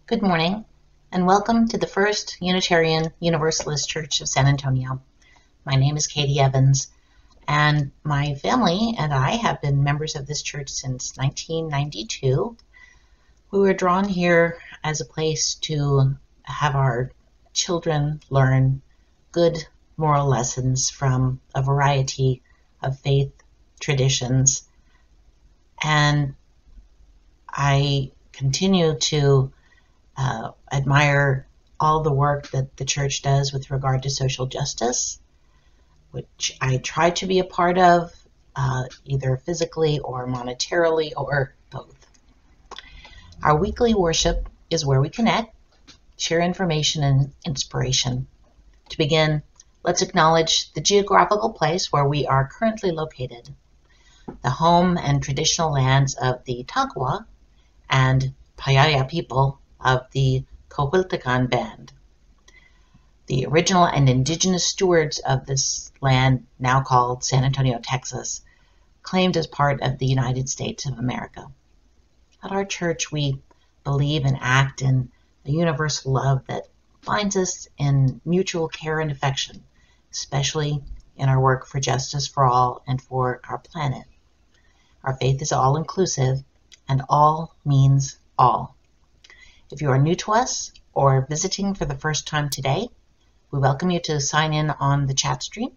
Good morning, and welcome to the First Unitarian Universalist Church of San Antonio. My name is Katy Evans, and my family and I have been members of this church since 1992. We were drawn here as a place to have our children learn good moral lessons from a variety of faith traditions, and I continue to admire all the work that the church does with regard to social justice, which I try to be a part of, either physically or monetarily or both. Our weekly worship is where we connect, share information and inspiration. To begin, let's acknowledge the geographical place where we are currently located, the home and traditional lands of the Tagua and Payaya people of the Coahuiltecan Band, the original and indigenous stewards of this land, now called San Antonio, Texas, claimed as part of the United States of America. At our church, we believe and act in a universal love that binds us in mutual care and affection, especially in our work for justice for all and for our planet. Our faith is all-inclusive, and all means all. If you are new to us or visiting for the first time today, we welcome you to sign in on the chat stream.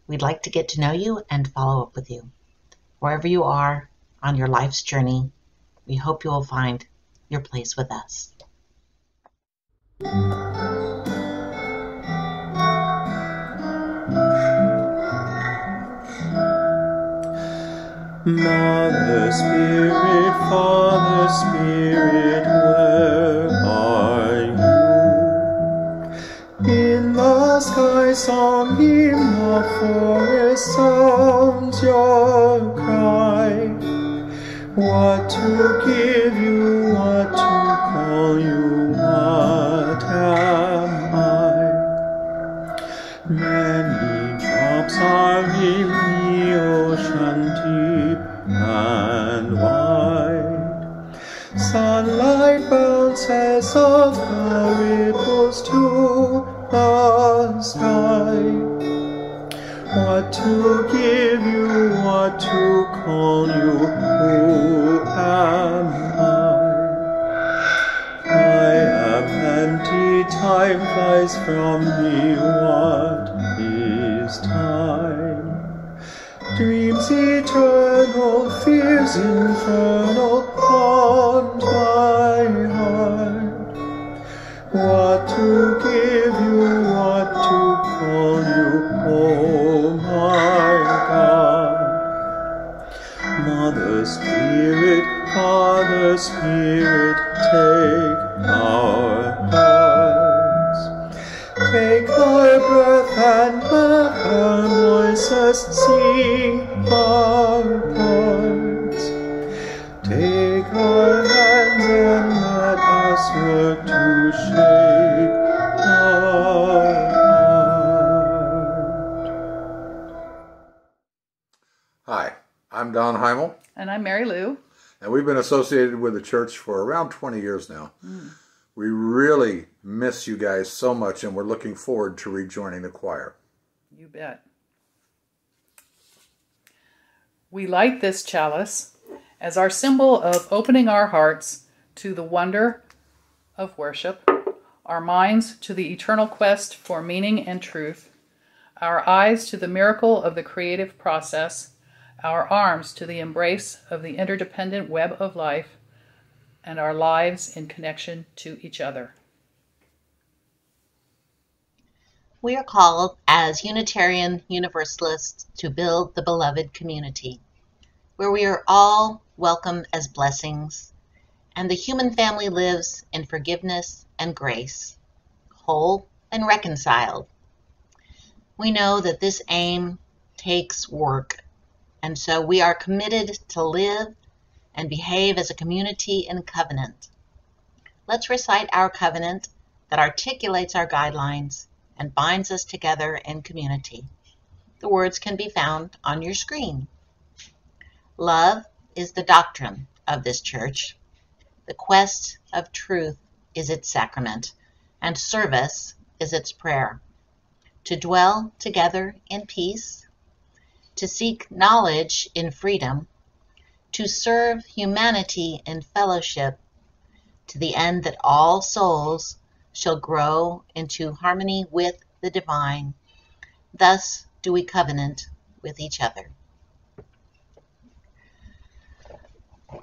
We'd like to get to know you and follow up with you. Wherever you are on your life's journey, we hope you will find your place with us. Mother Spirit, Father Spirit, where are you? In the sky song, in the forest sounds your cry. What to give you, what to call you, what am I? Many drops are in the ocean deep and wide. Sunlight bounces off the ripples to the sky. What to give you, what to call you, who am I am empty, time flies from me, what is time? Dreams eternal, fears infernal haunt my heart. What to give you, what to call you, oh my God. Mother Spirit, Father Spirit, take our hearts. Take our breath and let our voices sing our parts. Take our hands and let us work to shape our art. Hi, I'm Don Jaime. And I'm Mary Lou. And we've been associated with the church for around 20 years now. We really miss you guys so much, and we're looking forward to rejoining the choir. You bet. We light this chalice as our symbol of opening our hearts to the wonder of worship, our minds to the eternal quest for meaning and truth, our eyes to the miracle of the creative process, our arms to the embrace of the interdependent web of life, and our lives in connection to each other. We are called as Unitarian Universalists to build the beloved community, where we are all welcome as blessings, and the human family lives in forgiveness and grace, whole and reconciled. We know that this aim takes work, and so we are committed to live and behave as a community in covenant. Let's recite our covenant that articulates our guidelines and binds us together in community. The words can be found on your screen. Love is the doctrine of this church. The quest of truth is its sacrament, and service is its prayer. To dwell together in peace, to seek knowledge in freedom, to serve humanity in fellowship, to the end that all souls shall grow into harmony with the divine. Thus do we covenant with each other.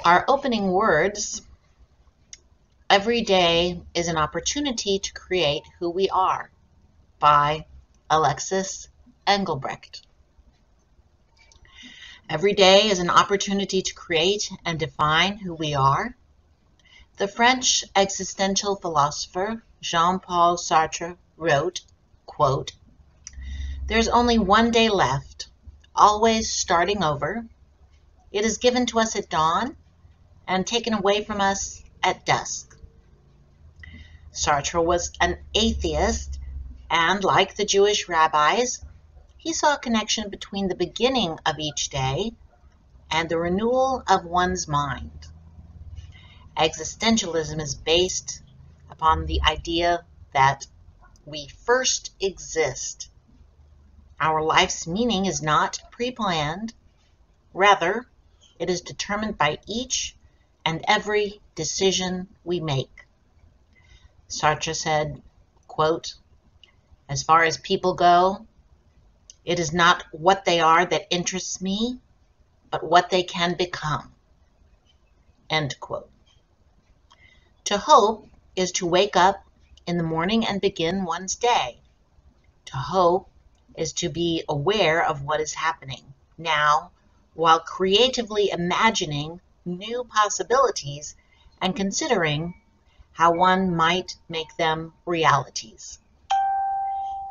Our opening words: every day is an opportunity to create who we are, by Alexis Engelbrecht. Every day is an opportunity to create and define who we are. The French existential philosopher Jean-Paul Sartre wrote, quote, "There's only one day left, always starting over. It is given to us at dawn and taken away from us at dusk." Sartre was an atheist, and like the Jewish rabbis, he saw a connection between the beginning of each day and the renewal of one's mind. Existentialism is based upon the idea that we first exist. Our life's meaning is not pre-planned. Rather, it is determined by each and every decision we make. Sartre said, quote, "As far as people go, it is not what they are that interests me, but what they can become." End quote. To hope is to wake up in the morning and begin one's day. To hope is to be aware of what is happening now, while creatively imagining new possibilities and considering how one might make them realities.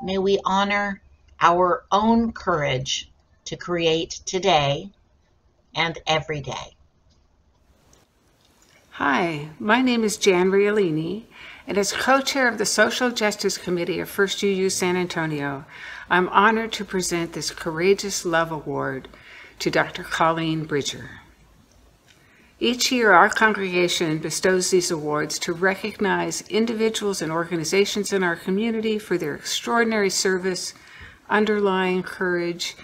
May we honor our own courage to create today and every day. Hi, my name is Jan Riolini, and as co-chair of the Social Justice Committee of First UU San Antonio, I'm honored to present this Courageous Love Award to Dr. Colleen Bridger. Each year, our congregation bestows these awards to recognize individuals and organizations in our community for their extraordinary service, underlying courage,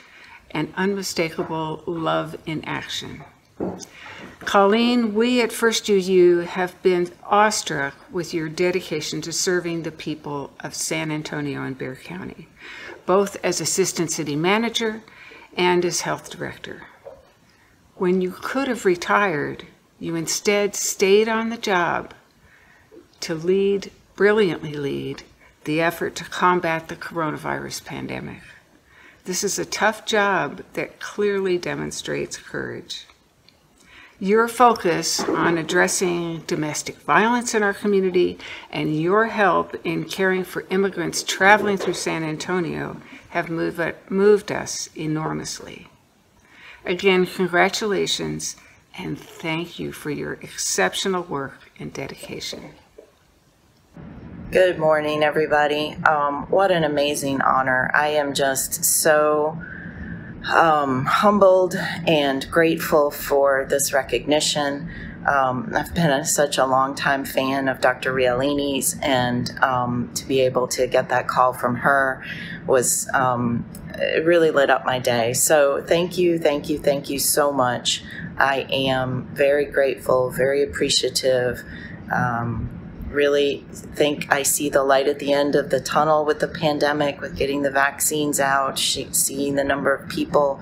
and unmistakable love in action. Colleen, we at First UU have been awestruck with your dedication to serving the people of San Antonio and Bexar County, both as Assistant City Manager and as Health Director. When you could have retired, you instead stayed on the job to brilliantly lead the effort to combat the coronavirus pandemic. This is a tough job that clearly demonstrates courage. Your focus on addressing domestic violence in our community and your help in caring for immigrants traveling through San Antonio have moved us enormously. Again, congratulations and thank you for your exceptional work and dedication. Good morning, everybody. What an amazing honor. I am just so humbled and grateful for this recognition. I've been such a long-time fan of Dr. Riolini's, and to be able to get that call from her was it really lit up my day. So thank you so much. I am very grateful, very appreciative. Really think I see the light at the end of the tunnel with the pandemic, with getting the vaccines out, seeing the number of people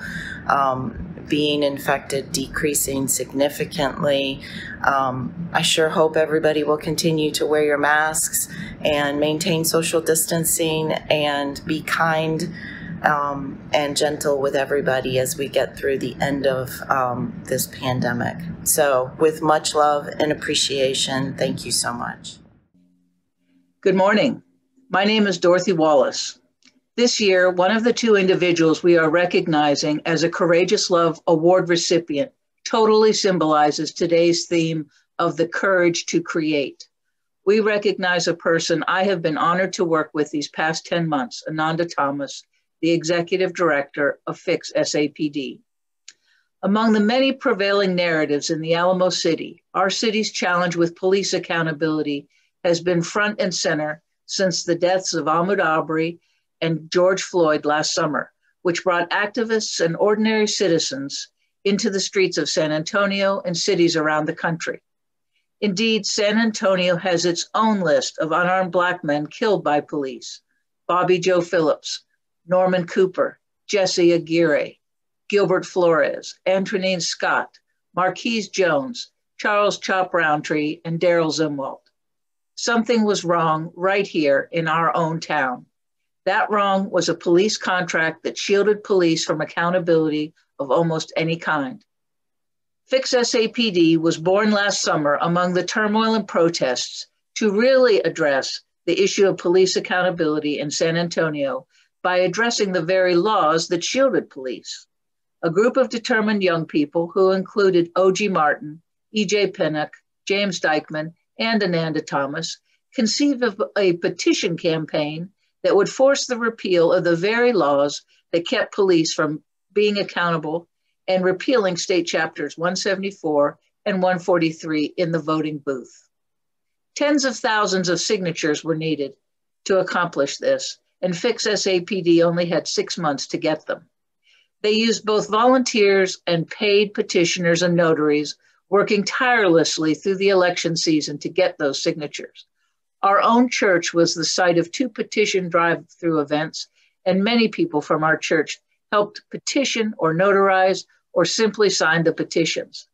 being infected decreasing significantly. I sure hope everybody will continue to wear your masks and maintain social distancing and be kind and gentle with everybody as we get through the end of this pandemic. So with much love and appreciation, thank you so much. Good morning. My name is Dorothy Wallace. This year, one of the two individuals we are recognizing as a Courageous Love Award recipient totally symbolizes today's theme of the courage to create. We recognize a person I have been honored to work with these past 10 months, Ananda Tomas, the Executive Director of FixSAPD. Among the many prevailing narratives in the Alamo City, our city's challenge with police accountability has been front and center since the deaths of Ahmaud Arbery and George Floyd last summer, which brought activists and ordinary citizens into the streets of San Antonio and cities around the country. Indeed, San Antonio has its own list of unarmed Black men killed by police: Bobby Joe Phillips, Norman Cooper, Jesse Aguirre, Gilbert Flores, Antoinine Scott, Marquise Jones, Charles Chop Roundtree, and Daryl Zimwalt. Something was wrong right here in our own town. That wrong was a police contract that shielded police from accountability of almost any kind. FixSAPD was born last summer among the turmoil and protests to really address the issue of police accountability in San Antonio by addressing the very laws that shielded police. A group of determined young people who included O.G. Martin, E.J. Pinnock, James Dykeman, and Ananda Tomas conceived of a petition campaign that would force the repeal of the very laws that kept police from being accountable and repealing state chapters 174 and 143 in the voting booth. Tens of thousands of signatures were needed to accomplish this, and FixSAPD only had 6 months to get them. They used both volunteers and paid petitioners and notaries working tirelessly through the election season to get those signatures. Our own church was the site of 2 petition drive-through events, and many people from our church helped petition or notarize or simply sign the petitions.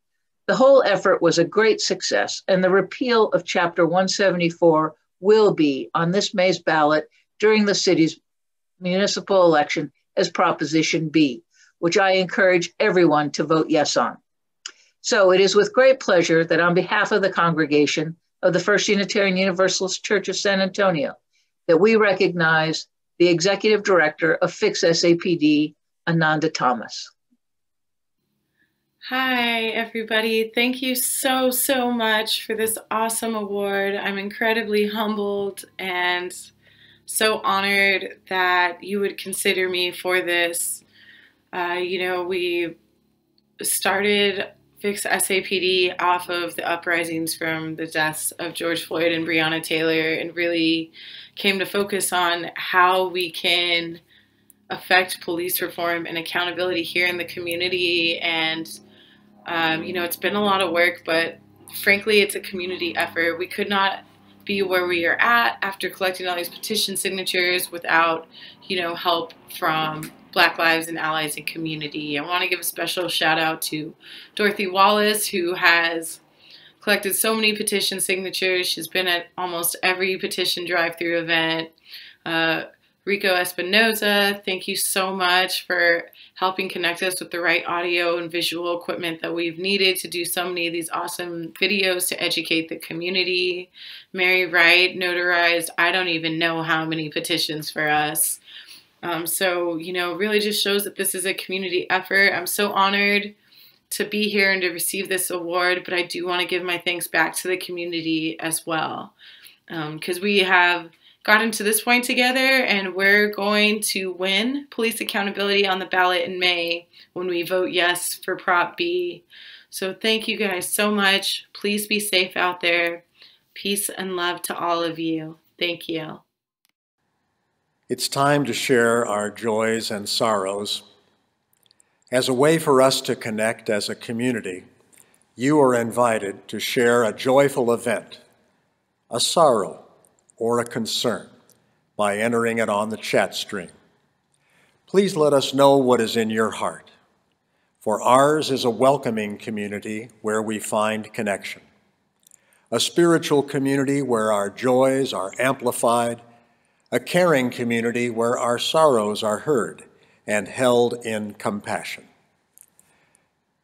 The whole effort was a great success, and the repeal of Chapter 174 will be on this May's ballot during the city's municipal election as Proposition B, which I encourage everyone to vote yes on. So it is with great pleasure that on behalf of the congregation of the First Unitarian Universalist Church of San Antonio, that we recognize the Executive Director of FixSAPD, Ananda Tomas. Hi, everybody. Thank you so much for this awesome award. I'm incredibly humbled and so honored that you would consider me for this. We started FixSAPD off of the uprisings from the deaths of George Floyd and Breonna Taylor, and really came to focus on how we can affect police reform and accountability here in the community. And it's been a lot of work, but frankly, it's a community effort. We could not be where we are at after collecting all these petition signatures without, help from Black Lives and Allies and community. I want to give a special shout out to Dorothy Wallace, who has collected so many petition signatures. She's been at almost every petition drive-through event. Rico Espinoza, thank you so much for helping connect us with the right audio and visual equipment that we've needed to do so many of these awesome videos to educate the community. Mary Wright notarized, I don't even know how many petitions for us. Really just shows that this is a community effort. I'm so honored to be here and to receive this award, but I do want to give my thanks back to the community as well, because we have gotten to this point together, and we're going to win police accountability on the ballot in May when we vote yes for Prop B. So thank you guys so much. Please be safe out there. Peace and love to all of you. Thank you. It's time to share our joys and sorrows. As a way for us to connect as a community, you are invited to share a joyful event, a sorrow, or a concern by entering it on the chat stream. Please let us know what is in your heart, for ours is a welcoming community where we find connection, a spiritual community where our joys are amplified, a caring community where our sorrows are heard and held in compassion.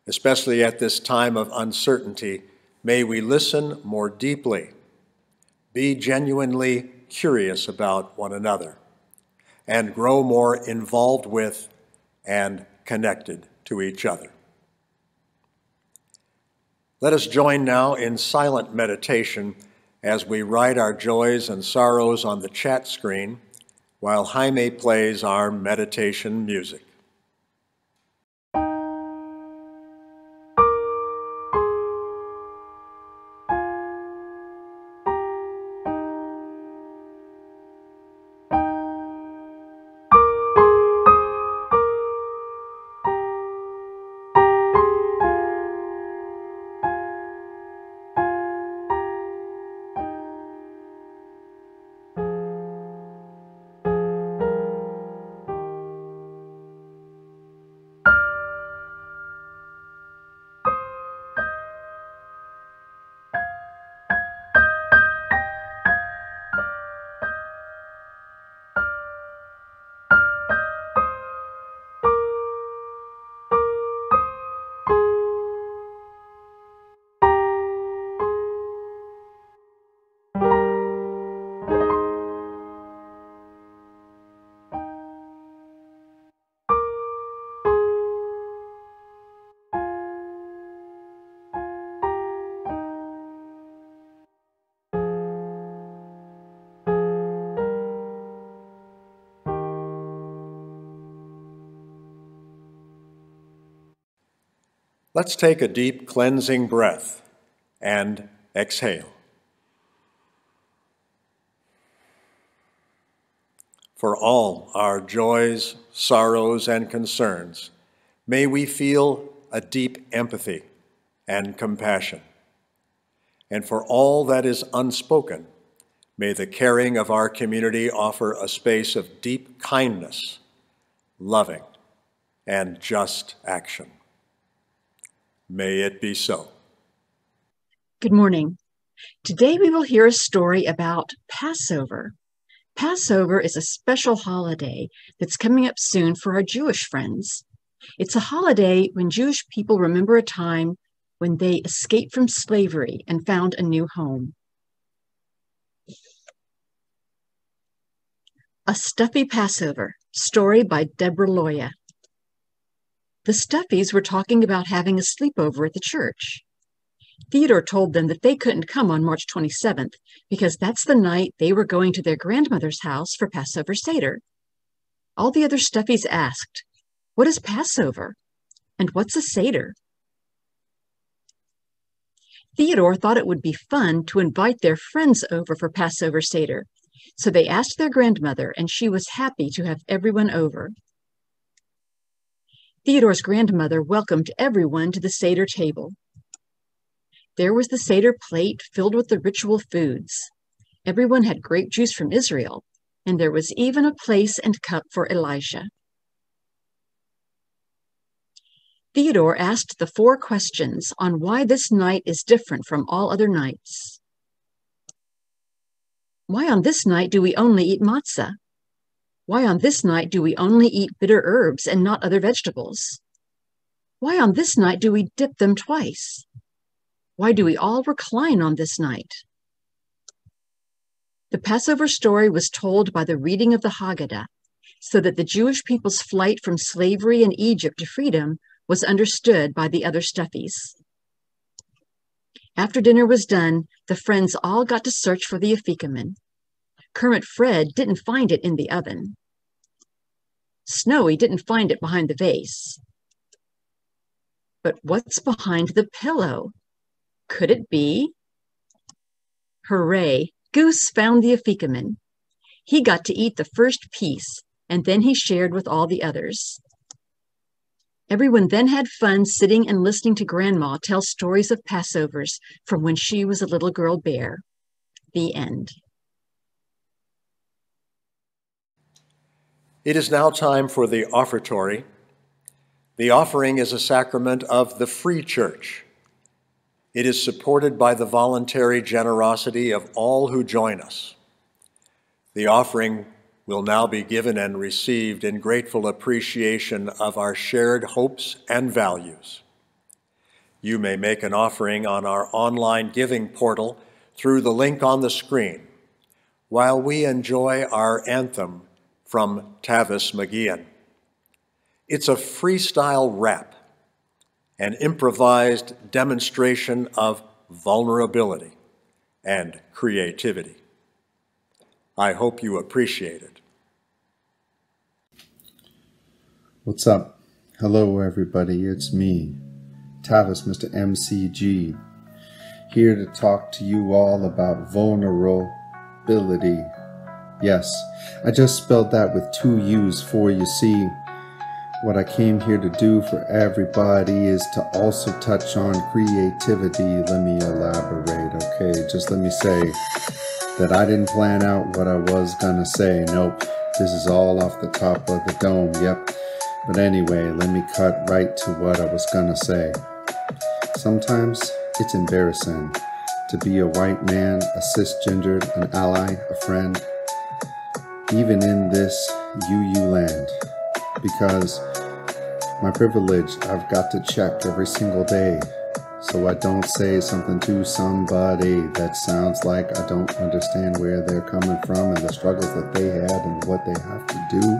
Especially at this time of uncertainty, may we listen more deeply, be genuinely curious about one another, and grow more involved with and connected to each other. Let us join now in silent meditation as we write our joys and sorrows on the chat screen while Jaime plays our meditation music. Let's take a deep cleansing breath and exhale. For all our joys, sorrows, and concerns, may we feel a deep empathy and compassion. And for all that is unspoken, may the caring of our community offer a space of deep kindness, loving, and just action. May it be so. Good morning. Today we will hear a story about Passover. Passover is a special holiday that's coming up soon for our Jewish friends. It's a holiday when Jewish people remember a time when they escaped from slavery and found a new home. A Stuffy Passover, story by Deborah Loya. The Stuffies were talking about having a sleepover at the church. Theodore told them that they couldn't come on March 27th because that's the night they were going to their grandmother's house for Passover Seder. All the other Stuffies asked, "What is Passover? And what's a Seder?" Theodore thought it would be fun to invite their friends over for Passover Seder, so they asked their grandmother, and she was happy to have everyone over. Theodore's grandmother welcomed everyone to the Seder table. There was the Seder plate filled with the ritual foods. Everyone had grape juice from Israel, and there was even a place and cup for Elijah. Theodore asked the 4 questions on why this night is different from all other nights. Why on this night do we only eat matzah? Why on this night do we only eat bitter herbs and not other vegetables? Why on this night do we dip them twice? Why do we all recline on this night? The Passover story was told by the reading of the Haggadah, so that the Jewish people's flight from slavery in Egypt to freedom was understood by the other Stuffies. After dinner was done, the friends all got to search for the afikoman. Kermit Fred didn't find it in the oven. Snowy didn't find it behind the vase. But what's behind the pillow? Could it be? Hooray! Goose found the afikoman. He got to eat the first piece, and then he shared with all the others. Everyone then had fun sitting and listening to Grandma tell stories of Passovers from when she was a little girl bear. The end. It is now time for the offertory. The offering is a sacrament of the Free Church. It is supported by the voluntary generosity of all who join us. The offering will now be given and received in grateful appreciation of our shared hopes and values. You may make an offering on our online giving portal through the link on the screen, while we enjoy our anthem from Tavis McGeachin. It's a freestyle rap, an improvised demonstration of vulnerability and creativity. I hope you appreciate it. What's up? Hello, everybody. It's me, Tavis, Mr. MCG, here to talk to you all about vulnerability. Yes, I just spelled that with 2 U's for you. See, what I came here to do for everybody is to also touch on creativity. Let me elaborate, okay? Just let me say that I didn't plan out what I was gonna say. Nope, this is all off the top of the dome, yep. But anyway, let me cut right to what I was gonna say. Sometimes it's embarrassing to be a white man, a cisgendered, an ally, a friend, even in this UU land. Because my privilege, I've got to check every single day so I don't say something to somebody that sounds like I don't understand where they're coming from and the struggles that they had and what they have to do.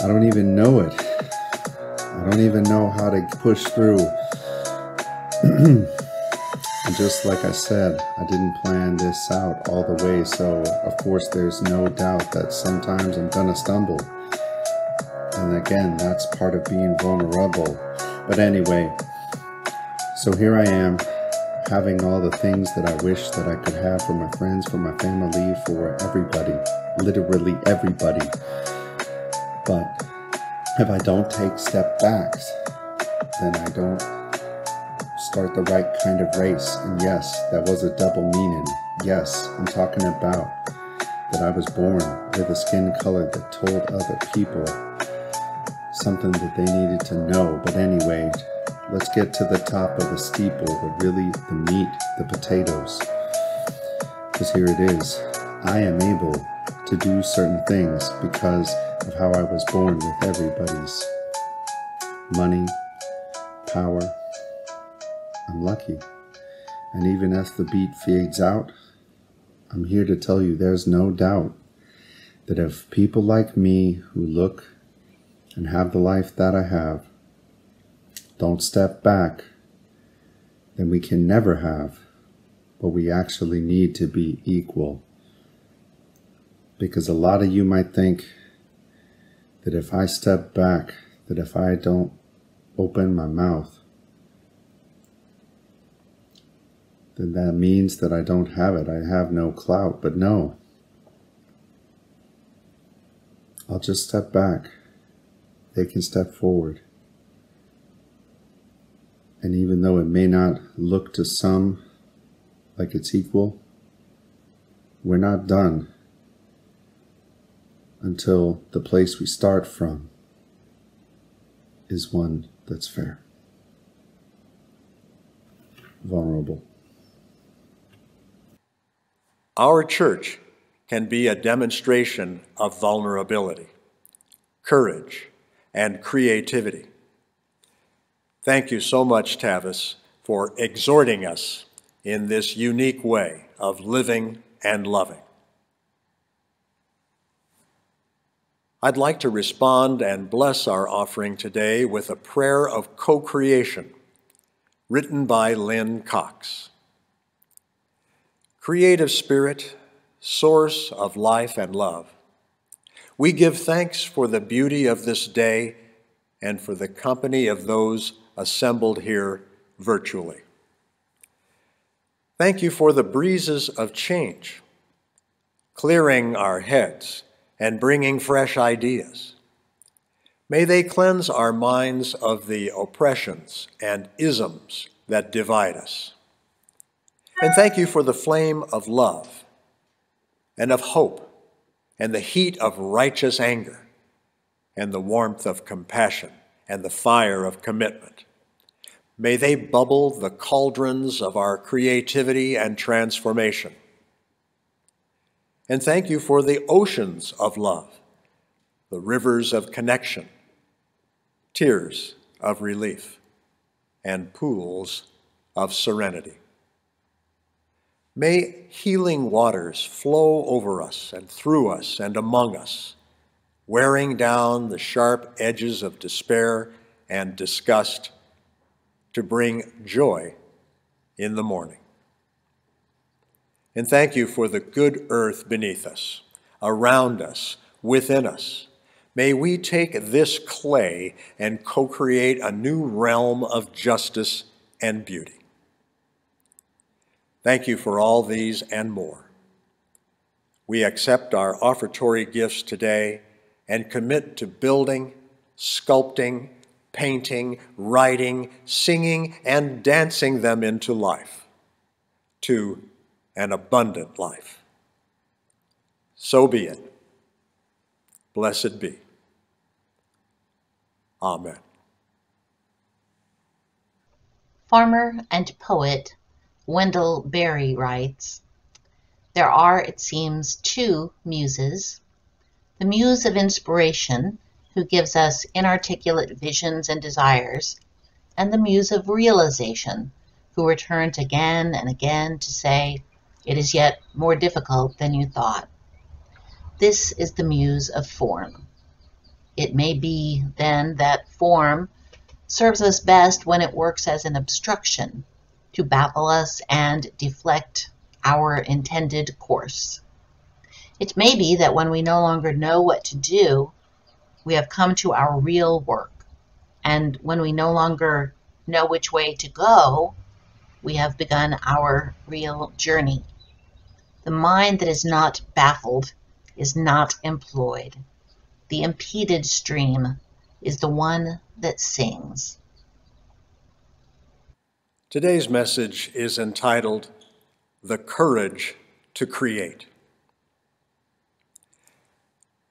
I don't even know it. I don't even know how to push through. And just like I said, I didn't plan this out all the way, so of course there's no doubt that sometimes I'm gonna stumble. And again, that's part of being vulnerable. But anyway, So here I am, having all the things that I wish that I could have for my friends, for my family, for everybody, literally everybody. But if I don't take step backs, then I don't start the right kind of race. And yes, that was a double meaning. Yes, I'm talking about that I was born with a skin color that told other people something that they needed to know. But anyway, let's get to the top of the steeple, the meat, the potatoes. Because here it is. I am able to do certain things because of how I was born with everybody's money, power. I'm lucky. And even as the beat fades out, I'm here to tell you there's no doubt that if people like me who look and have the life that I have don't step back, then we can never have what we actually need to be equal. Because a lot of you might think that if I step back, that if I don't open my mouth, then that means that I don't have it. I have no clout. But no. I'll just step back. They can step forward. And even though it may not look to some like it's equal, we're not done until the place we start from is one that's fair, vulnerable. Our church can be a demonstration of vulnerability, courage, and creativity. Thank you so much, Tavis, for exhorting us in this unique way of living and loving. I'd like to respond and bless our offering today with a prayer of co-creation written by Lynn Cox. Creative Spirit, source of life and love, we give thanks for the beauty of this day and for the company of those assembled here virtually. Thank you for the breezes of change, clearing our heads and bringing fresh ideas. May they cleanse our minds of the oppressions and isms that divide us. And thank you for the flame of love and of hope and the heat of righteous anger and the warmth of compassion and the fire of commitment. May they bubble the cauldrons of our creativity and transformation. And thank you for the oceans of love, the rivers of connection, tears of relief, and pools of serenity. May healing waters flow over us and through us and among us, wearing down the sharp edges of despair and disgust to bring joy in the morning. And thank you for the good earth beneath us, around us, within us. May we take this clay and co-create a new realm of justice and beauty. Thank you for all these and more. We accept our offertory gifts today and commit to building, sculpting, painting, writing, singing, and dancing them into life, to an abundant life. So be it. Blessed be. Amen. Farmer and poet Wendell Berry writes, "There are, it seems, two muses, the muse of inspiration, who gives us inarticulate visions and desires, and the muse of realization, who returns again and again to say, 'It is yet more difficult than you thought.' This is the muse of form. It may be, then, that form serves us best when it works as an obstruction, to baffle us and deflect our intended course. It may be that when we no longer know what to do, we have come to our real work, and when we no longer know which way to go, we have begun our real journey. The mind that is not baffled is not employed. The impeded stream is the one that sings. Today's message is entitled, The Courage to Create.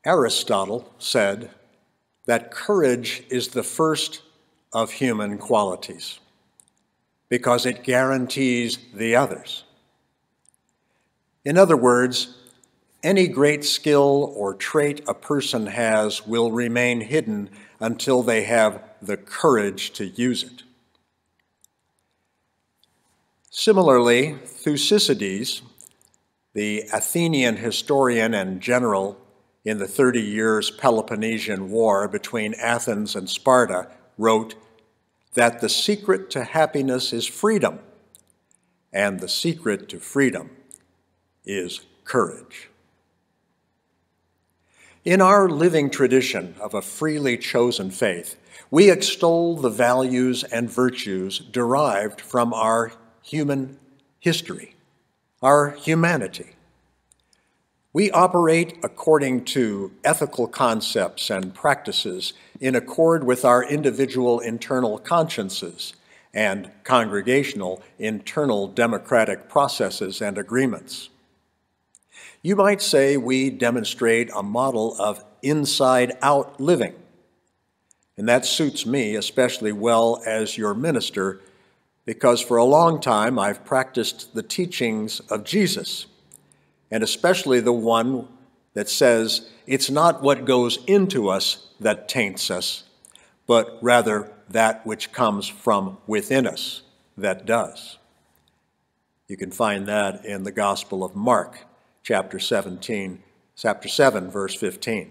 Aristotle said that courage is the first of human qualities because it guarantees the others. In other words, any great skill or trait a person has will remain hidden until they have the courage to use it. Similarly, Thucydides, the Athenian historian and general in the 30 years Peloponnesian War between Athens and Sparta, wrote that the secret to happiness is freedom, and the secret to freedom is courage. In our living tradition of a freely chosen faith, we extol the values and virtues derived from our human history, our humanity. We operate according to ethical concepts and practices in accord with our individual internal consciences and congregational internal democratic processes and agreements. You might say we demonstrate a model of inside-out living, and that suits me especially well as your minister, because for a long time I've practiced the teachings of Jesus, and especially the one that says it's not what goes into us that taints us, but rather that which comes from within us that does. You can find that in the Gospel of Mark, chapter 7, verse 15.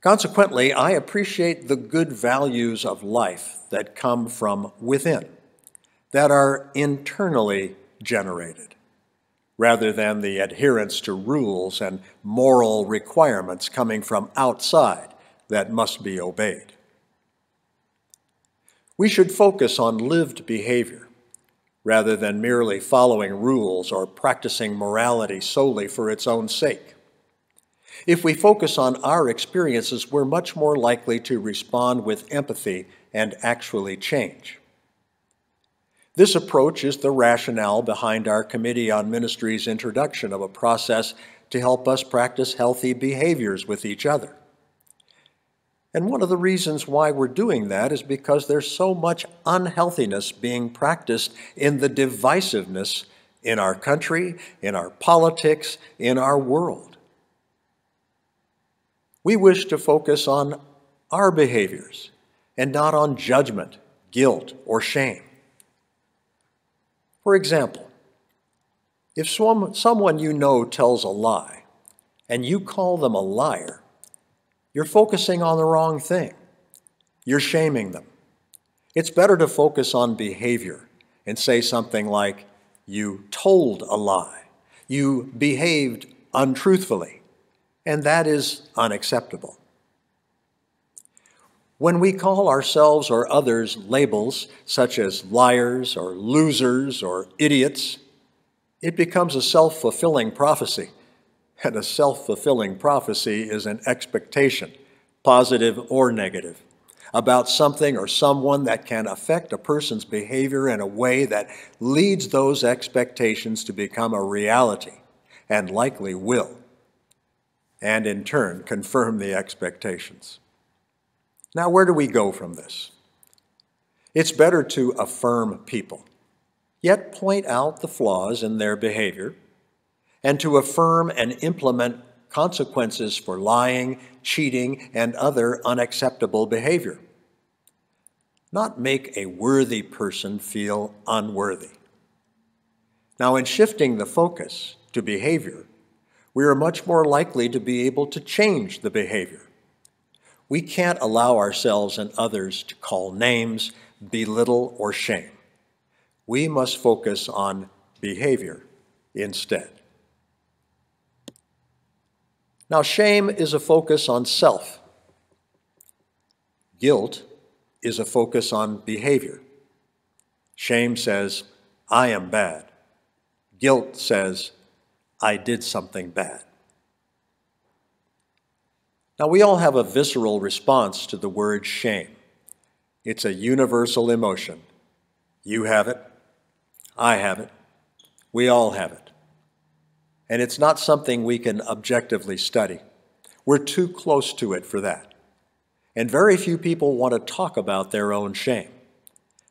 Consequently, I appreciate the good values of life that come from within, that are internally generated, rather than the adherence to rules and moral requirements coming from outside that must be obeyed. We should focus on lived behavior, rather than merely following rules or practicing morality solely for its own sake. If we focus on our experiences, we're much more likely to respond with empathy and actually change. This approach is the rationale behind our Committee on Ministry's introduction of a process to help us practice healthy behaviors with each other. And one of the reasons why we're doing that is because there's so much unhealthiness being practiced in the divisiveness in our country, in our politics, in our world. We wish to focus on our behaviors and not on judgment, guilt, or shame. For example, if someone you know tells a lie and you call them a liar, you're focusing on the wrong thing. You're shaming them. It's better to focus on behavior and say something like, you told a lie, you behaved untruthfully, and that is unacceptable. When we call ourselves or others labels such as liars or losers or idiots, it becomes a self-fulfilling prophecy. And a self-fulfilling prophecy is an expectation, positive or negative, about something or someone that can affect a person's behavior in a way that leads those expectations to become a reality, and likely will, and in turn confirm the expectations. Now, where do we go from this? It's better to affirm people, yet point out the flaws in their behavior, and to affirm and implement consequences for lying, cheating, and other unacceptable behavior. Not make a worthy person feel unworthy. Now, in shifting the focus to behavior, we are much more likely to be able to change the behavior. We can't allow ourselves and others to call names, belittle, or shame. We must focus on behavior instead. Now, shame is a focus on self. Guilt is a focus on behavior. Shame says, I am bad. Guilt says, I did something bad. Now, we all have a visceral response to the word shame. It's a universal emotion. You have it. I have it. We all have it. And it's not something we can objectively study. We're too close to it for that. And very few people want to talk about their own shame.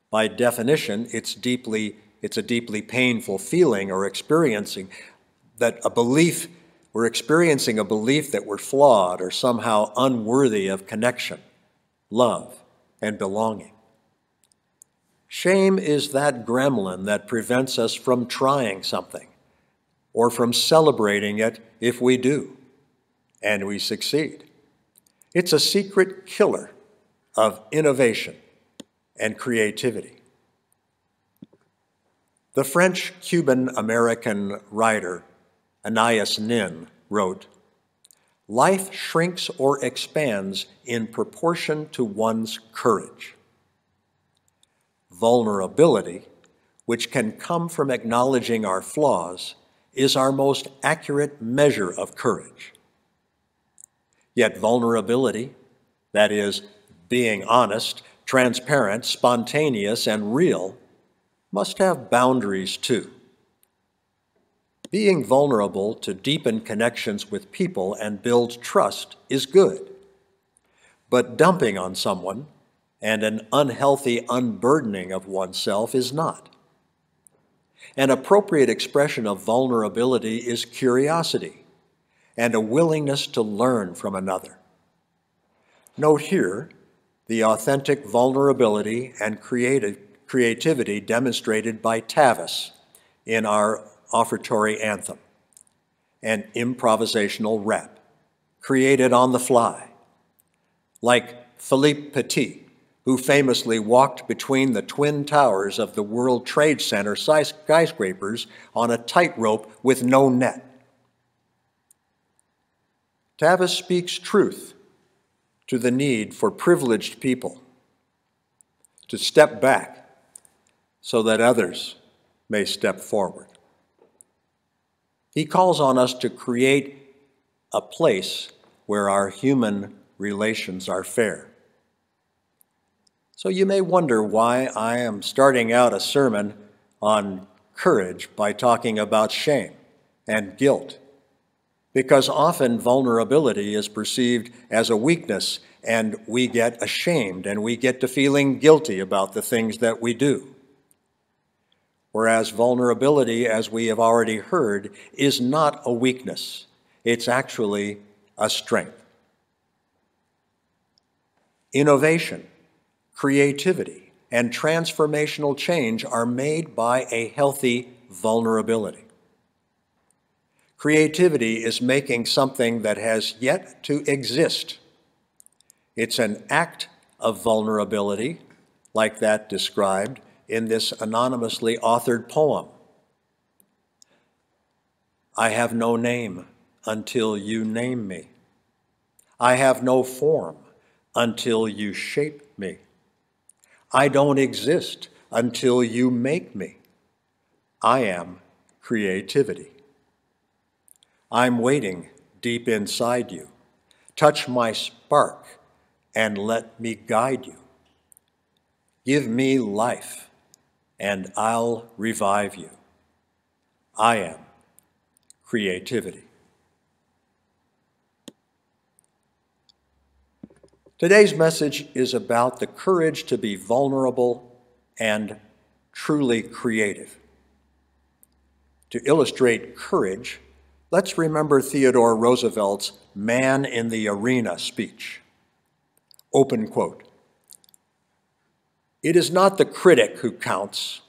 By definition, it's a deeply painful feeling or experiencing that we're experiencing a belief that we're flawed or somehow unworthy of connection, love, and belonging. Shame is that gremlin that prevents us from trying something or from celebrating it if we do, and we succeed. It's a secret killer of innovation and creativity. The French-Cuban-American writer Anais Nin wrote, "Life shrinks or expands in proportion to one's courage." Vulnerability, which can come from acknowledging our flaws, is our most accurate measure of courage. Yet vulnerability, that is, being honest, transparent, spontaneous, and real, must have boundaries too. Being vulnerable to deepen connections with people and build trust is good. But dumping on someone and an unhealthy unburdening of oneself is not. An appropriate expression of vulnerability is curiosity and a willingness to learn from another. Note here the authentic vulnerability and creativity demonstrated by Tavis in our offertory anthem, an improvisational rap created on the fly, like Philippe Petit, who famously walked between the twin towers of the World Trade Center skyscrapers on a tightrope with no net. Tavis speaks truth to the need for privileged people to step back so that others may step forward. He calls on us to create a place where our human relations are fair. So you may wonder why I am starting out a sermon on courage by talking about shame and guilt, because often vulnerability is perceived as a weakness and we get ashamed and we get to feeling guilty about the things that we do. Whereas vulnerability, as we have already heard, is not a weakness. It's actually a strength. Innovation, creativity, and transformational change are made by a healthy vulnerability. Creativity is making something that has yet to exist. It's an act of vulnerability, like that described in this anonymously authored poem. I have no name until you name me. I have no form until you shape me. I don't exist until you make me. I am creativity. I'm waiting deep inside you. Touch my spark and let me guide you. Give me life and I'll revive you. I am creativity. Today's message is about the courage to be vulnerable and truly creative. To illustrate courage, let's remember Theodore Roosevelt's Man in the Arena speech. Open quote. It is not the critic who counts,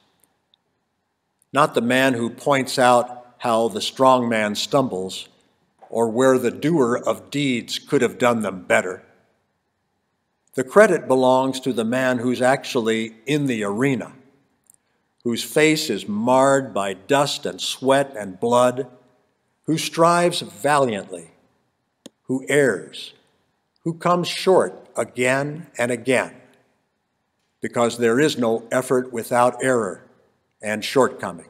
not the man who points out how the strong man stumbles or where the doer of deeds could have done them better. The credit belongs to the man who's actually in the arena, whose face is marred by dust and sweat and blood, who strives valiantly, who errs, who comes short again and again, because there is no effort without error and shortcoming.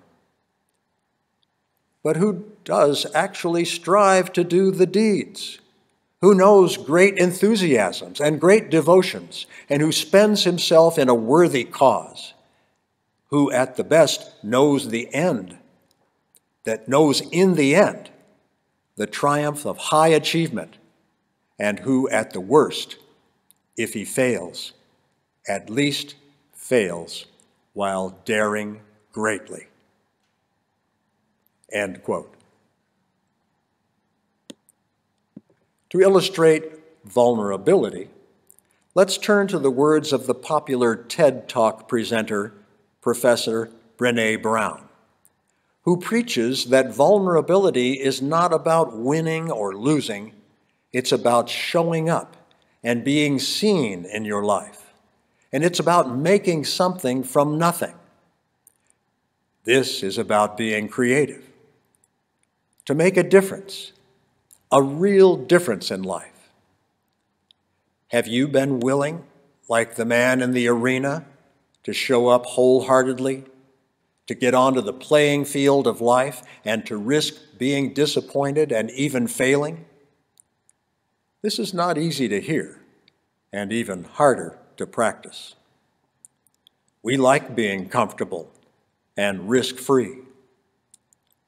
But who does actually strive to do the deeds? Who knows great enthusiasms and great devotions, and who spends himself in a worthy cause? Who at the best knows the end, that knows in the end the triumph of high achievement, and who at the worst, if he fails, at least fails while daring greatly. End quote. To illustrate vulnerability, let's turn to the words of the popular TED Talk presenter, Professor Brené Brown, who preaches that vulnerability is not about winning or losing, it's about showing up and being seen in your life. And it's about making something from nothing. This is about being creative, to make a difference, a real difference in life. Have you been willing, like the man in the arena, to show up wholeheartedly, to get onto the playing field of life and to risk being disappointed and even failing? This is not easy to hear and even harder to practice. We like being comfortable and risk-free.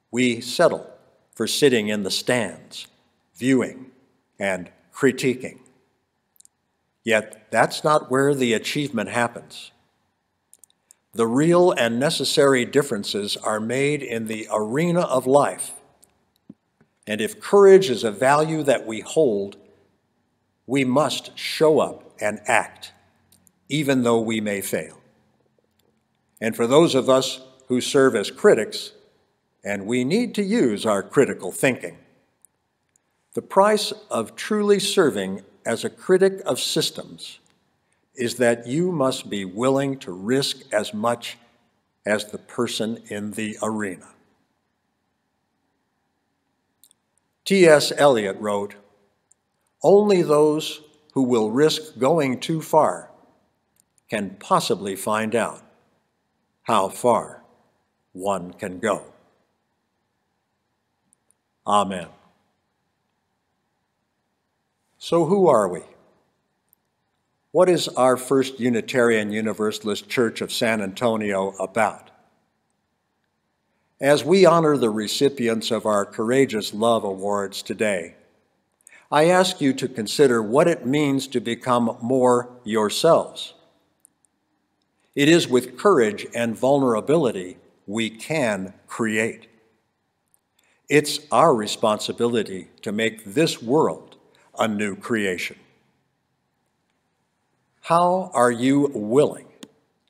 We settle for sitting in the stands, viewing and critiquing. Yet that's not where the achievement happens. The real and necessary differences are made in the arena of life. And if courage is a value that we hold, we must show up and act, even though we may fail. And for those of us who serve as critics, and we need to use our critical thinking, the price of truly serving as a critic of systems is that you must be willing to risk as much as the person in the arena. T.S. Eliot wrote, "Only those who will risk going too far can possibly find out how far one can go." Amen. So who are we? What is our First Unitarian Universalist Church of San Antonio about? As we honor the recipients of our Courageous Love Awards today, I ask you to consider what it means to become more yourselves. It is with courage and vulnerability we can create. It's our responsibility to make this world a new creation. How are you willing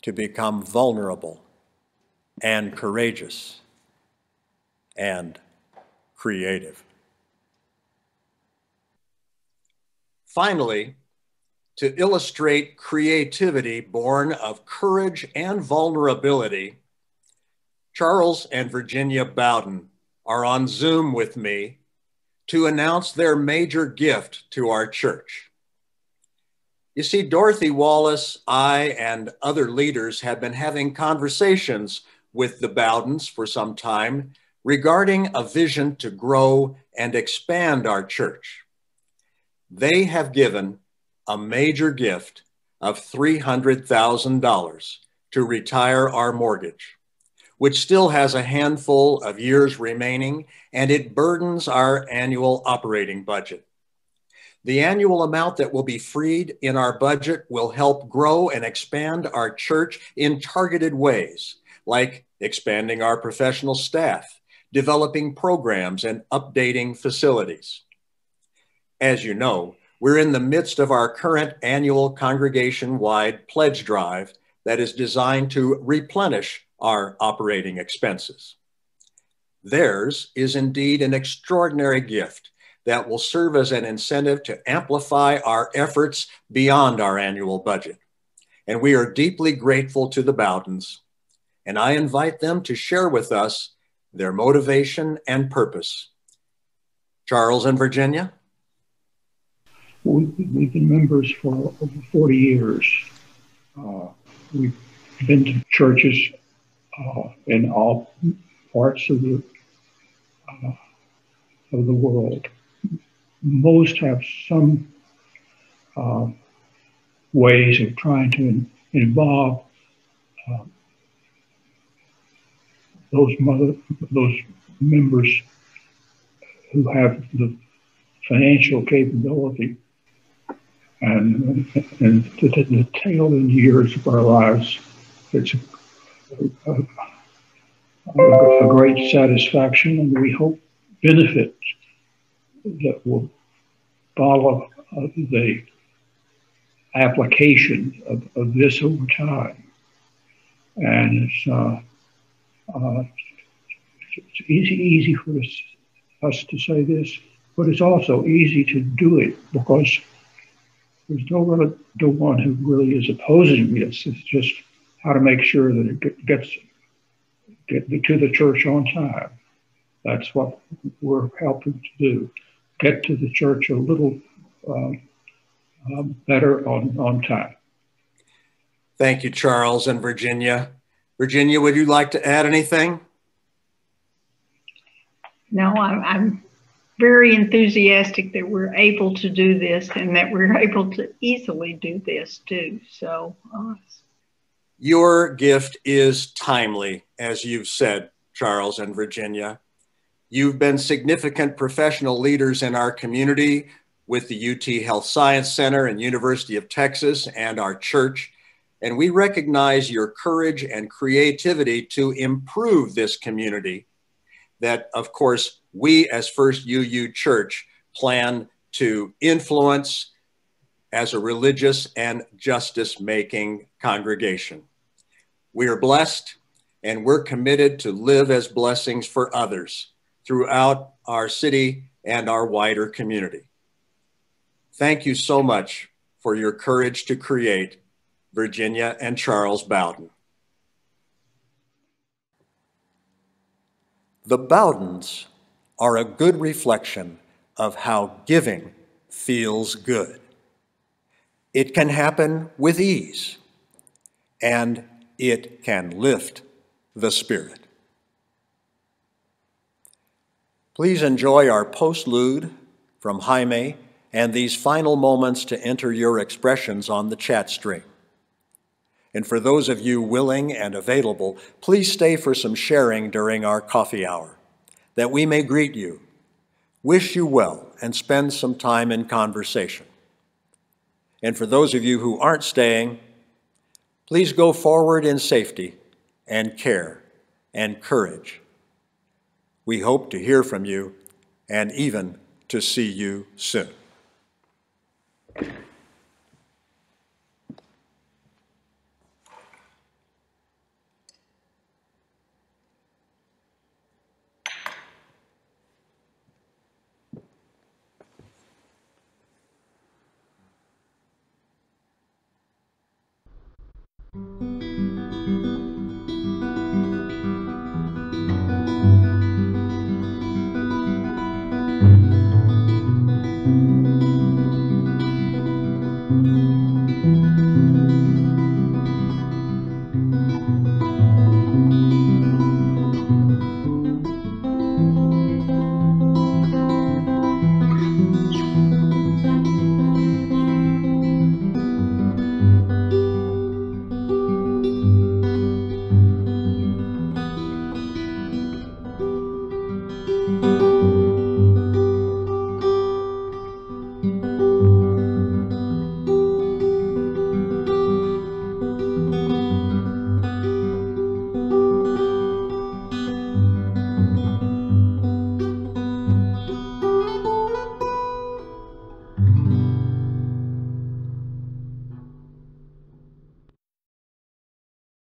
to become vulnerable and courageous and creative? Finally, to illustrate creativity born of courage and vulnerability, Charles and Virginia Bowden are on Zoom with me to announce their major gift to our church. You see, Dorothy Wallace, I, and other leaders have been having conversations with the Bowdens for some time regarding a vision to grow and expand our church. They have given a major gift of $300,000 to retire our mortgage, which still has a handful of years remaining, and it burdens our annual operating budget. The annual amount that will be freed in our budget will help grow and expand our church in targeted ways, like expanding our professional staff, developing programs, and updating facilities. As you know, we're in the midst of our current annual congregation-wide pledge drive that is designed to replenish our operating expenses. Theirs is indeed an extraordinary gift that will serve as an incentive to amplify our efforts beyond our annual budget. And we are deeply grateful to the Bowdens, and I invite them to share with us their motivation and purpose. Charles and Virginia? We've been members for over 40 years. we've been to churches in all parts of the world. Most have some ways of trying to involve those members who have the financial capability, and the tail end years of our lives, it's a great satisfaction, and we hope benefits that will follow the application of this over time. And it's easy for us to say this, but it's also easy to do it because there's no one who really is opposing this. It's just how to make sure that it gets to the church on time. That's what we're helping to do. Get to the church a little better on time. Thank you, Charles and Virginia. Virginia, would you like to add anything? No, I'm very enthusiastic that we're able to do this and that we're able to easily do this too. So, your gift is timely, as you've said, Charles and Virginia. You've been significant professional leaders in our community with the UT Health Science Center and University of Texas and our church, and we recognize your courage and creativity to improve this community that, of course, we as First UU Church plan to influence as a religious and justice-making congregation. We are blessed, and we're committed to live as blessings for others throughout our city and our wider community. Thank you so much for your courage to create, Virginia and Charles Bowden. The Bowdens are a good reflection of how giving feels good. It can happen with ease, and it can lift the spirit. Please enjoy our postlude from Jaime and these final moments to enter your expressions on the chat stream. And for those of you willing and available, please stay for some sharing during our coffee hour, that we may greet you, wish you well, and spend some time in conversation. And for those of you who aren't staying, please go forward in safety and care and courage. We hope to hear from you and even to see you soon.